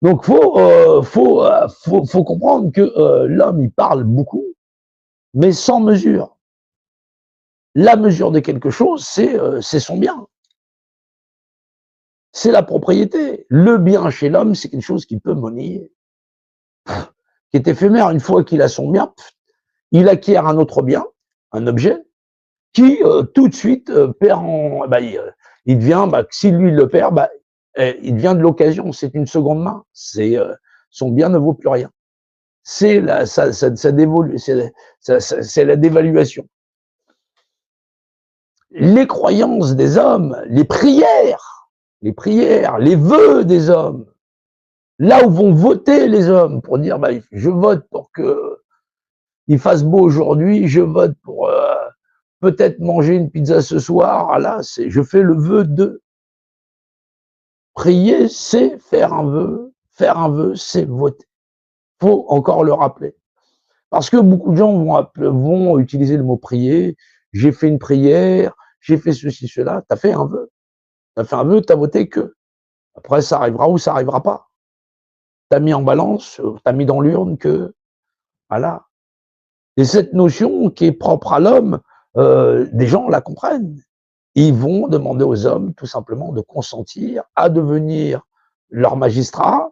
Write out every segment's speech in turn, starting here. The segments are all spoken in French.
Donc, faut comprendre que l'homme, il parle beaucoup, mais sans mesure. La mesure de quelque chose, c'est son bien. C'est la propriété. Le bien chez l'homme, c'est quelque chose qui peut monnayer, qui est éphémère. Une fois qu'il a son bien, il acquiert un autre bien, un objet, qui tout de suite perd en... Bah, il devient, bah, si lui il le perd, bah, il devient de l'occasion, c'est une seconde main. Son bien ne vaut plus rien. C'est la, ça dévolue, c'est la dévaluation. Les croyances des hommes, les prières, les vœux des hommes, là où vont voter les hommes pour dire bah, je vote pour que il fasse beau aujourd'hui, je vote pour peut-être manger une pizza ce soir. Ah là, je fais le vœu de. Prier, c'est faire un vœu. Faire un vœu, c'est voter. Faut encore le rappeler. Parce que beaucoup de gens vont utiliser le mot prier. J'ai fait une prière, j'ai fait ceci, cela. T'as fait un vœu. T'as fait un vœu, t'as voté que. Après, ça arrivera ou ça arrivera pas. T'as mis en balance, t'as mis dans l'urne que. Voilà. Et cette notion qui est propre à l'homme, des gens la comprennent. Ils vont demander aux hommes tout simplement de consentir à devenir leur magistrat,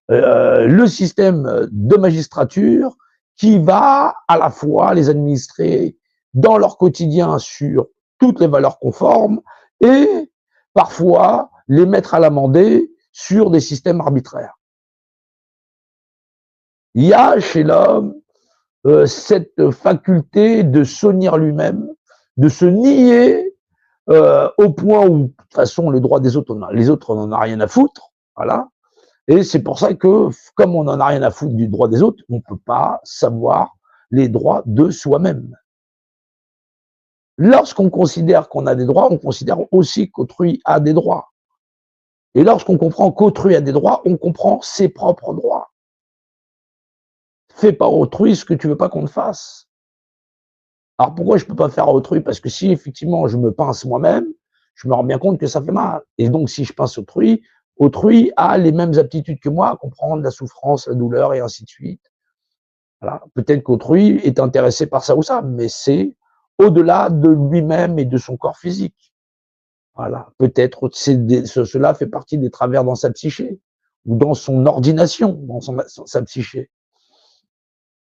le système de magistrature qui va à la fois les administrer dans leur quotidien sur toutes les valeurs conformes et parfois les mettre à l'amender sur des systèmes arbitraires. Il y a chez l'homme cette faculté de s'unir lui-même, de se nier au point où, de toute façon, les droits des autres, on n'en a rien à foutre. Voilà. Et c'est pour ça que, comme on n'en a rien à foutre du droit des autres, on ne peut pas savoir les droits de soi-même. Lorsqu'on considère qu'on a des droits, on considère aussi qu'autrui a des droits. Et lorsqu'on comprend qu'autrui a des droits, on comprend ses propres droits. Fais pas autrui ce que tu veux pas qu'on te fasse. Alors pourquoi je peux pas faire à autrui? Parce que si effectivement je me pince moi-même, je me rends bien compte que ça fait mal. Et donc si je pince autrui, autrui a les mêmes aptitudes que moi à comprendre la souffrance, la douleur et ainsi de suite. Voilà. Peut-être qu'autrui est intéressé par ça ou ça, mais c'est au-delà de lui-même et de son corps physique. Voilà. Peut-être cela fait partie des travers dans sa psyché ou dans son ordination, dans sa psyché.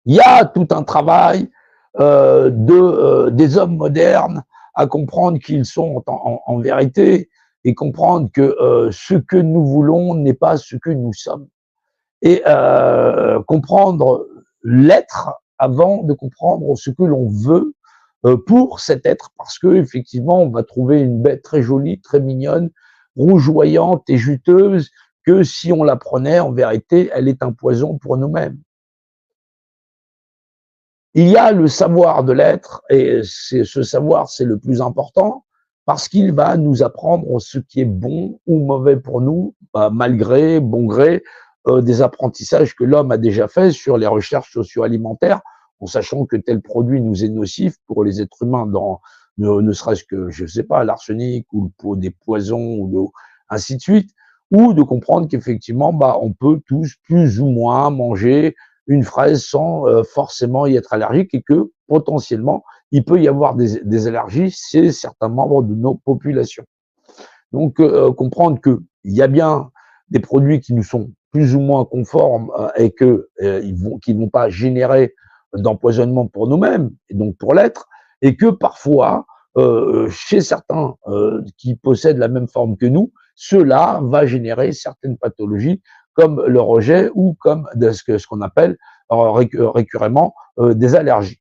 Il y a tout un travail des hommes modernes à comprendre qu'ils sont en vérité et comprendre que ce que nous voulons n'est pas ce que nous sommes. Et comprendre l'être avant de comprendre ce que l'on veut pour cet être, parce que effectivement, on va trouver une bête très jolie, très mignonne, rougeoyante et juteuse, que si on la prenait, en vérité, elle est un poison pour nous-mêmes. Il y a le savoir de l'être, et ce savoir, c'est le plus important, parce qu'il va nous apprendre ce qui est bon ou mauvais pour nous, malgré, bon gré, des apprentissages que l'homme a déjà fait sur les recherches socio-alimentaires, en sachant que tel produit nous est nocif pour les êtres humains, dans ne serait-ce que, je sais pas, l'arsenic ou des poisons, ou ainsi de suite, ou de comprendre qu'effectivement, on peut tous plus ou moins manger une fraise sans forcément y être allergique et que potentiellement, il peut y avoir des allergies chez certains membres de nos populations. Donc, comprendre qu'il y a bien des produits qui nous sont plus ou moins conformes et qui ne vont pas générer d'empoisonnement pour nous-mêmes et donc pour l'être, et que parfois, chez certains qui possèdent la même forme que nous, cela va générer certaines pathologies comme le rejet ou comme ce qu'on appelle récurremment des allergies.